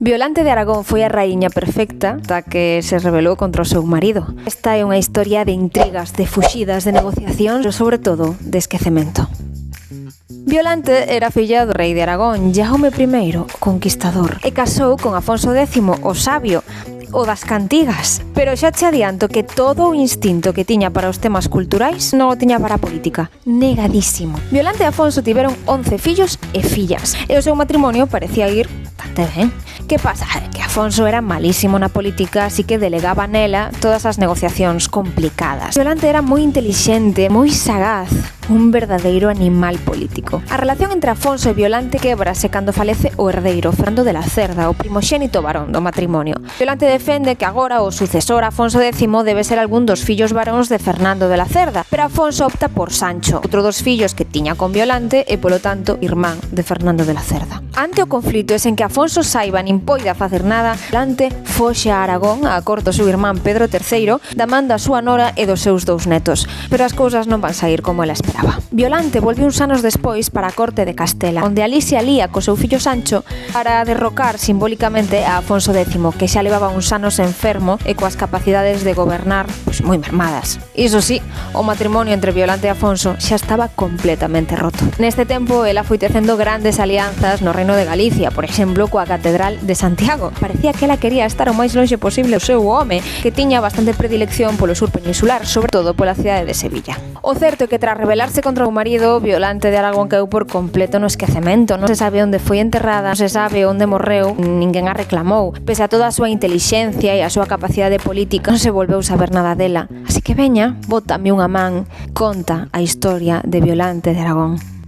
Violante de Aragón foi a raíña perfecta ata que se rebelou contra o seu marido. Esta é unha historia de intrigas, de fuxidas, de negociacións e, sobre todo, de esquecemento. Violante era filla do rei de Aragón, Jaume I, o conquistador, e casou con Afonso X, o sabio, o das cantigas. Pero xa te adianto que todo o instinto que tiña para os temas culturais non o tiña para a política. Negadísimo. Violante e Afonso tiveron 11 fillos e fillas, e o seu matrimonio parecía ir bastante ben. Que pasa? Que Afonso era malísimo na política, así que delegaba nela todas as negociacións complicadas. Violante era moi intelixente, moi sagaz, un verdadeiro animal político. A relación entre Afonso e Violante québrase cando falece o herdeiro, Fernando de la Cerda, o primoxénito varón do matrimonio. Violante defende que agora o sucesor Afonso X debe ser algún dos fillos varóns de Fernando de la Cerda, pero Afonso opta por Sancho, outro dos fillos que tiña con Violante e, polo tanto, irmán de Fernando de la Cerda. Ante o conflito é sen que Afonso saiba nin poida facer nada, Violante foxe a Aragón a corte do seu irmán Pedro III da man da súa nora e dos seus dous netos, pero as cousas non van sair como ela esperaba. Violante volviu uns anos despois para a corte de Castela, onde ali se alía co seu fillo Sancho para derrocar simbólicamente a Afonso X, que xa levaba uns anos enfermo e coas capacidades de gobernar moi mermadas. Iso sí, o matrimonio entre Violante e Afonso xa estaba completamente roto. Neste tempo, ela foi tecendo grandes alianzas no Reino de Galicia, por exemplo, coa Catedral de Santiago. Parecía que ela quería estar o máis lonxe posible do seu home, que tiña bastante predilección polo sur peninsular, sobre todo pola cidade de Sevilla. O certo é que tras rebelarse contra o marido, Violante de Aragón quedou por completo no esquecemento. Non se sabe onde foi enterrada, non se sabe onde morreu, ninguén a reclamou. Pese a toda a súa intelixencia e a súa capacidade política, non se volveu saber nada dela. Así que veña, bótame unha man, conta a historia de Violante de Aragón.